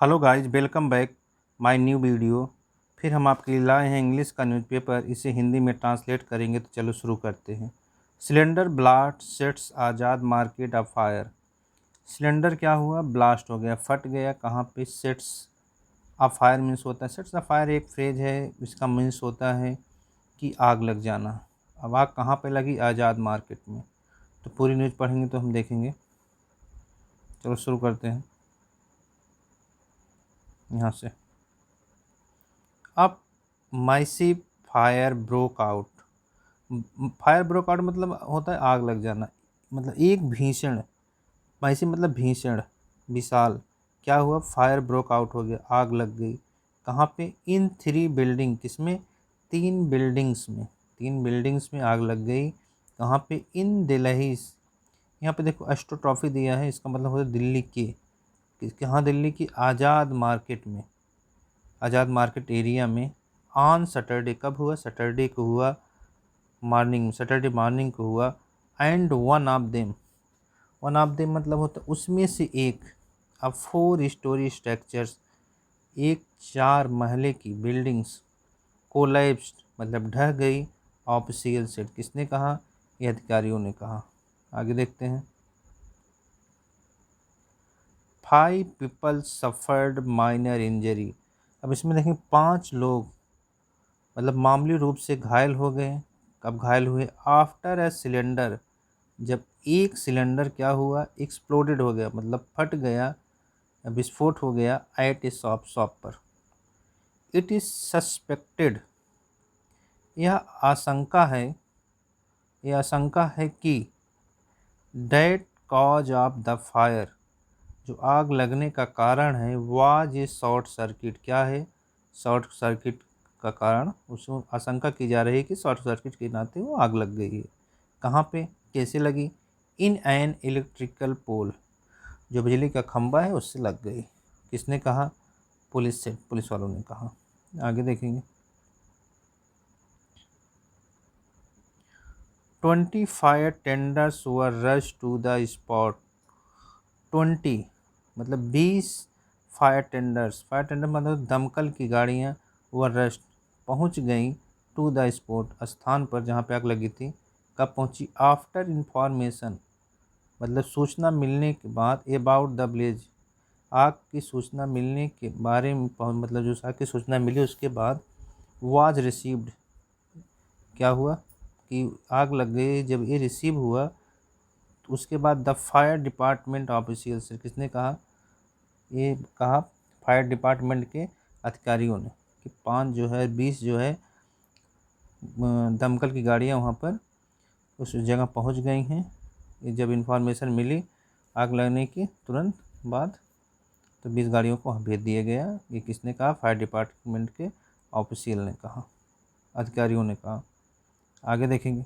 Hello guys, welcome back my new video. फिर हम आपके लिए लाए हैं इंग्लिश का न्यूज़पेपर। इसे हिंदी में ट्रांसलेट करेंगे तो चलो शुरू करते हैं। Cylinder blast sets Azad market of fire. Cylinder क्या हुआ? ब्लास्ट हो गया, फट गया। कहाँ पे? सेट्स ऑफ फायर मीन्स होता है, सेट्स ऑफ फायर एक फ्रेज है, इसका मीन्स होता है कि आग लग जाना। अब आग कहाँ पे लगी? आज़ाद मार्केट में। तो पूरी न्यूज़ पढ़ेंगे तो हम देखेंगे। चलो शुरू करते हैं यहाँ से। अब massive fire broke out. Fire broke out मतलब होता है आग लग जाना। मतलब एक भीषण, माइसिव मतलब भीषण, विशाल। क्या हुआ? फायर ब्रोक आउट हो गया, आग लग गई। कहाँ पे? इन 3 बिल्डिंग। किसमें? 3 बिल्डिंग्स में। 3 बिल्डिंग्स में आग लग गई। कहाँ पे? इन दिल्ली। यहाँ पे देखो एस्ट्रोट्रॉफी दिया है, इसका मतलब होता है दिल्ली के। कहाँ? दिल्ली की आज़ाद मार्केट में, आज़ाद मार्केट एरिया में। ऑन सैटरडे, कब हुआ? सैटरडे को हुआ, मॉर्निंग, सैटरडे मॉर्निंग को हुआ। एंड वन ऑफ देम मतलब होता है उसमें से एक। अब 4 स्टोरी स्ट्रक्चर्स, एक 4 महले की बिल्डिंग्स कोलैप्स्ड मतलब ढह गई। ऑफिशियल सेट, किसने कहा? ये अधिकारियों ने कहा। आगे देखते हैं। 5 पीपल सफर्ड माइनर इंजरी। अब इसमें देखें 5 लोग मतलब मामूली रूप से घायल हो गए। कब घायल हुए? आफ्टर ए सिलेंडर, जब एक सिलेंडर क्या हुआ? एक्सप्लोडेड हो गया, मतलब फट गया, विस्फोट हो गया। एट ए शॉप पर। इट इज सस्पेक्टेड, यह आशंका है, यह आशंका है कि that cause of the fire, जो आग लगने का कारण है, वाज ए शॉर्ट सर्किट। क्या है? शॉर्ट सर्किट का कारण, उसको आशंका की जा रही है कि शॉर्ट सर्किट के नाते वो आग लग गई है। कहाँ पे? कैसे लगी? इन एन इलेक्ट्रिकल पोल, जो बिजली का खंभा है उससे लग गई। किसने कहा? पुलिस से, पुलिस वालों ने कहा। आगे देखेंगे। 25 tenders were rush to the spot. 20 मतलब 20 फायर टेंडर मतलब दमकल की गाड़ियाँ वर रश पहुँच गई टू द स्पॉट, स्थान पर जहाँ पे आग लगी थी। कब पहुँची? आफ्टर इंफॉर्मेशन मतलब सूचना मिलने के बाद। अबाउट द ब्लेज, आग की सूचना मिलने के बारे में मतलब जो आग की सूचना मिली उसके बाद। वाज रिसीव्ड, क्या हुआ कि आग लग गई, जब ये रिसीव हुआ तो उसके बाद द फायर डिपार्टमेंट ऑफिशियल से, किसने कहा? ये कहा फायर डिपार्टमेंट के अधिकारियों ने कि 5 जो है 20 जो है दमकल की गाड़ियाँ वहाँ पर उस जगह पहुँच गई हैं। ये जब इंफॉर्मेशन मिली आग लगने की तुरंत बाद, तो 20 गाड़ियों को वहाँ भेज दिया गया। ये किसने कहा? फायर डिपार्टमेंट के ऑफिशियल ने कहा, अधिकारियों ने कहा। आगे देखेंगे।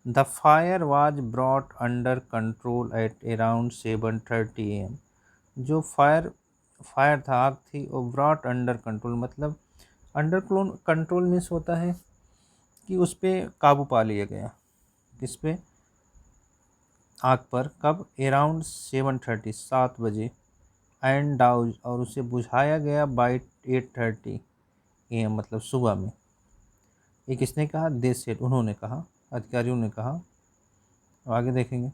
The fire was brought under control at around 7:30 AM। जो फायर था, आग थी, वो ब्रॉट अंडर कंट्रोल मतलब अंडर कंट्रोल मीन्स होता है कि उस पर काबू पा लिया गया। किस पे? आग पर। कब? अराउंड 7:30, 7 बजे। एंड डाउज और उसे बुझाया गया बाई 8:30 AM मतलब सुबह में। ये किसने कहा? दे सेड, उन्होंने कहा, अधिकारियों ने कहा। आगे देखेंगे।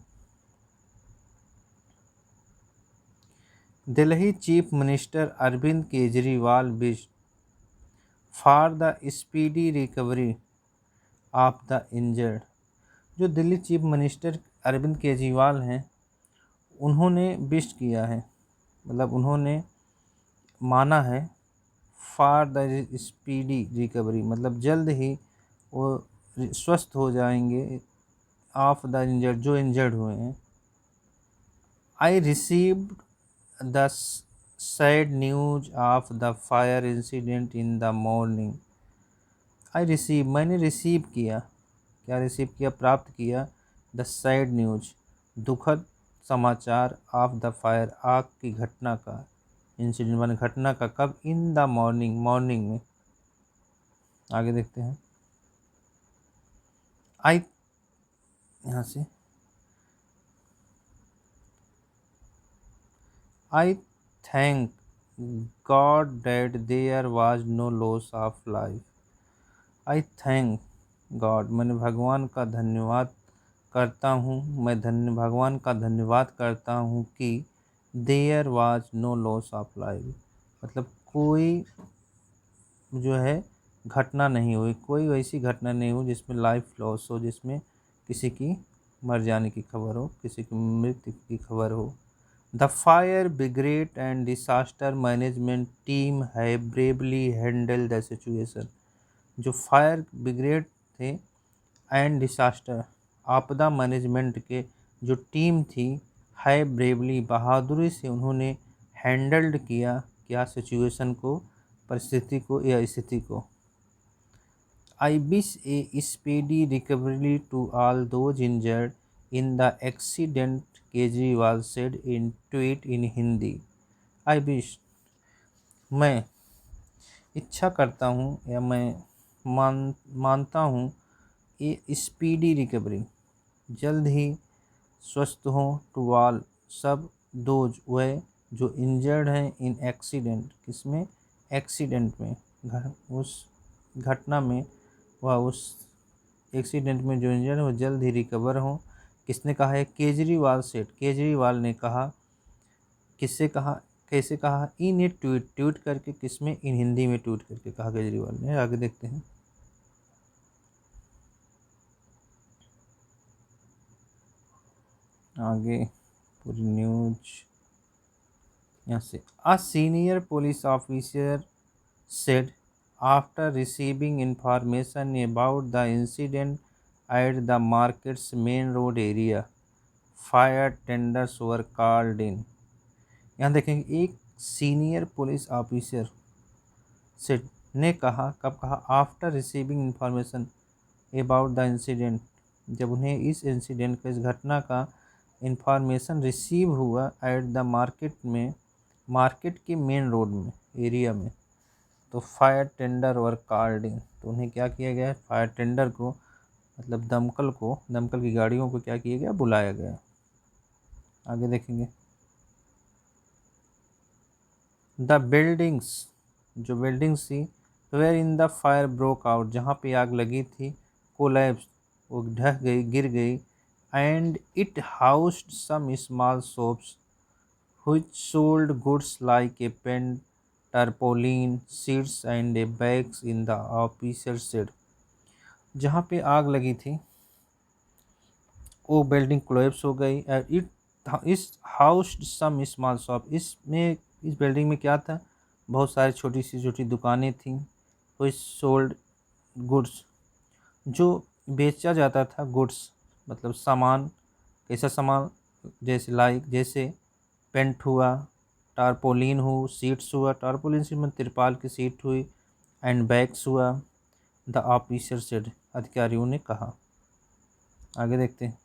Delhi chief minister Arvind Kejriwal wish for the speedy recovery of the injured. जो दिल्ली चीफ मिनिस्टर अरविंद केजरीवाल हैं, उन्होंने विश किया है, मतलब उन्होंने माना है, फॉर द स्पीडी रिकवरी मतलब जल्द ही वो स्वस्थ हो जाएंगे। ऑफ द इंजर्ड, जो इंजर्ड हुए हैं। I received the sad news of the fire incident in the morning. I receive मैंने रिसीव किया, क्या रिसीव किया? प्राप्त किया। द सैड न्यूज दुखद समाचार ऑफ द फायर, आग की घटना का। इंसिडेंट मान घटना का। कब? इन द मॉर्निंग, मॉर्निंग में। आगे देखते हैं। आई, यहाँ से, आई thank God that there was no loss of life. I thank God, मैंने भगवान का धन्यवाद करता हूँ, भगवान का धन्यवाद करता हूँ कि there was no loss of life, मतलब कोई जो है घटना नहीं हुई, कोई वैसी घटना नहीं हुई जिसमें लाइफ लॉस हो, जिसमें किसी की मर जाने की खबर हो, किसी की मृत्यु की खबर हो। The fire brigade and disaster management team है ब्रेवली हैंडल द सिचुएशन। जो फायर ब्रिगेड थे एंड डिसास्टर आपदा मैनेजमेंट के जो टीम थी, है ब्रेवली बहादुरी से उन्होंने हैंडल्ड किया क्या सिचुएशन को, परिस्थिति को या स्थिति को। I wish a speedy recovery to all those injured in the accident, Kejriwal said in tweet in Hindi. I wish, मैं इच्छा करता हूँ या मैं मानता हूँ ये स्पीडी रिकवरी, जल्द ही स्वस्थ हों, टू ऑल सब, दोज वह जो इंजर्ड हैं इन एक्सीडेंट, किसमें, एक्सीडेंट में, उस घटना में, वह उस एक्सीडेंट में जो इंजर्ड है वो जल्द ही रिकवर हों। किसने कहा है, केजरीवाल सेठ, केजरीवाल ने कहा, किससे कहा, कैसे कहा, इन ए ट्वीट, ट्वीट करके, किसमें, इन हिंदी में ट्वीट करके कहा केजरीवाल ने। आगे देखते हैं। आगे पूरी न्यूज यहाँ से। A senior police officer said after receiving information about the incident at the market's main road area, fire tenders were called in। यहाँ देखेंगे, एक सीनियर पुलिस ऑफिसर से ने कहा, कब कहा, after receiving information about the incident, जब उन्हें इस इंसिडेंट का, इस घटना का इंफॉर्मेशन रिसीव हुआ एट द मार्केट में, मार्केट के मेन रोड में, एरिया में, तो fire tender were called in, तो उन्हें क्या किया गया, फायर टेंडर को, मतलब दमकल को, दमकल की गाड़ियों को क्या किया गया, बुलाया गया। आगे देखेंगे। द बिल्डिंग्स, जो बिल्डिंग्स थी, where in the fire broke out, जहाँ पे आग लगी थी, कोलैप्स, वो ढह गई, गिर गई, and it housed some small shops which sold goods like a pen, tarpaulin, sheets and a bags in the officer said। जहाँ पे आग लगी थी वो बिल्डिंग कोलैप्स हो गई। इट इस हाउस्ड सम स्मॉल शॉप, इसमें, इस बिल्डिंग में क्या था, बहुत सारी छोटी सी छोटी दुकानें थीं। which सोल्ड गुड्स, जो बेचा जाता था, गुड्स मतलब सामान, कैसा सामान, जैसे लाइक, जैसे पेंट हुआ, टारपोलिन हो, सीट्स हुआ, टारपोलिन से मतलब तिरपाल की सीट हुई, एंड बैग्स हुआ। द ऑफिसर सेड, अधिकारियों ने कहा। आगे देखते हैं।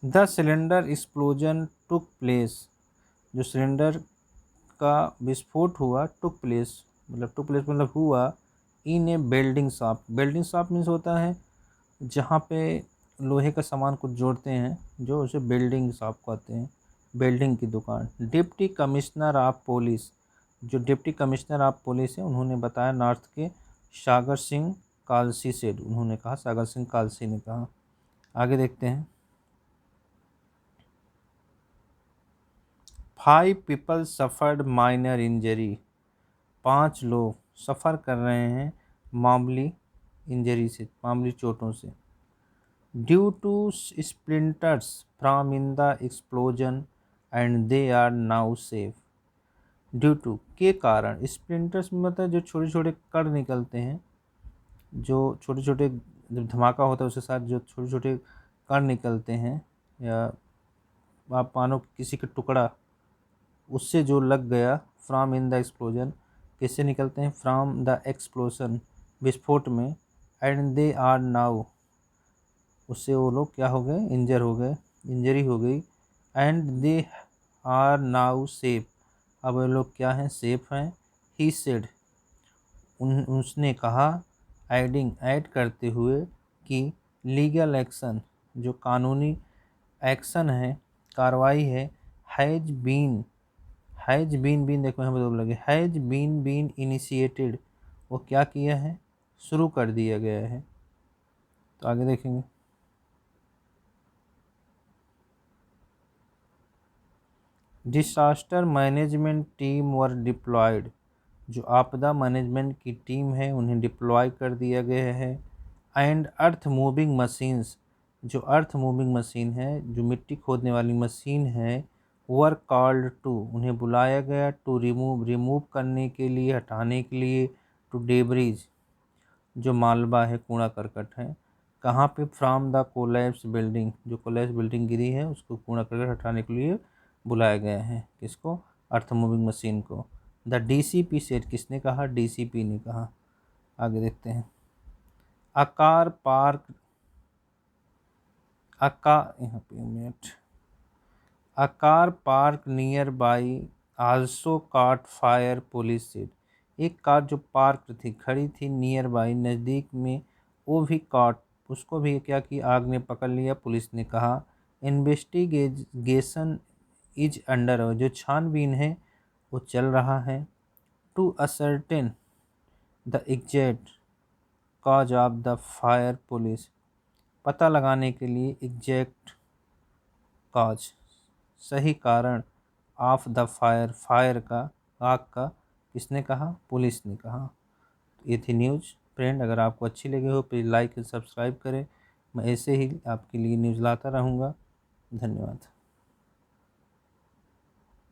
The cylinder explosion took place, जो सिलेंडर का विस्फोट हुआ, टुक प्लेस मतलब हुआ, in a building shop, building shop means होता है जहाँ पे लोहे का सामान कुछ जोड़ते हैं, जो उसे बिल्डिंग शॉप कहते हैं, बिल्डिंग की दुकान। डिप्टी कमिश्नर ऑफ पुलिस, जो डिप्टी कमिश्नर ऑफ पुलिस है, उन्होंने बताया, नॉर्थ के सागर सिंह कालसी से, उन्होंने कहा, सागर सिंह कालसी ने कहा। आगे देखते हैं। 5 पीपल सफ़र्ड माइनर इंजरी, 5 लोग सफ़र कर रहे हैं मामूली इंजरी से, मामूली चोटों से। Due to splinters from in the explosion and they are now safe. Due to, के कारण, स्प्लिंटर्स में मतलब जो छोटे छोटे कण निकलते हैं, जो छोटे छोटे, जब धमाका होता है उसके साथ जो छोटे छोटे कण निकलते हैं, या आप मानो किसी का टुकड़ा उससे जो लग गया, फ्रॉम इन द एक्सप्लोजन, किससे निकलते हैं, फ्रॉम द एक्सप्लोजन, विस्फोट में, एंड दे आर नाउ, उससे वो लोग क्या हो गए, इंजर हो गए, इंजरी हो गई, and they are now safe, अब वो लोग क्या हैं, सेफ हैं। ही सेड, उसने कहा ऐड करते हुए कि लीगल एक्शन, जो कानूनी एक्शन है, कार्रवाई है, हैज बीन देखो यहाँ बदल लगे, हैज बीन इनिशिएटेड, वो क्या किया है, शुरू कर दिया गया है। तो आगे देखेंगे। Disaster management team were deployed, जो आपदा मैनेजमेंट की टीम है उन्हें डिप्लॉय कर दिया गया है। एंड अर्थ मूविंग मशीन्स, जो अर्थ मूविंग मशीन है, जो मिट्टी खोदने वाली मशीन है, वर कॉल्ड टू, उन्हें बुलाया गया, टू रिमूव करने के लिए, हटाने के लिए, टू डेब्रीज, जो मालबा है, कूड़ा करकट है, कहाँ पे, फ्रॉम द कोलैप्स बिल्डिंग, जो कोलैप्स बिल्डिंग गिरी है उसको कूड़ा करकट हटाने के लिए बुलाया गया है। किसको? अर्थ मूविंग मशीन को। द डीसीपी सेट, किसने कहा? डीसीपी ने कहा। आगे देखते हैं। आकार पार्क यहाँ पे minute, A car parked nearby also caught fire, police said, एक कार जो पार्क थी, खड़ी थी, नियर बाई, नज़दीक में, वो भी कॉट, उसको भी क्या कि आग ने पकड़ लिया, पुलिस ने कहा। इन्वेस्टिगेशन इज अंडर, जो छानबीन है वो चल रहा है। To ascertain the exact cause of the fire, police, पता लगाने के लिए, एग्जैक्ट कॉज, सही कारण, ऑफ द फायर, फायर का, आग का, किसने कहा? पुलिस ने कहा। ये थी न्यूज़। फ्रेंड, अगर आपको अच्छी लगी हो प्लीज़ लाइक एंड सब्सक्राइब करें। मैं ऐसे ही आपके लिए न्यूज़ लाता रहूँगा। धन्यवाद।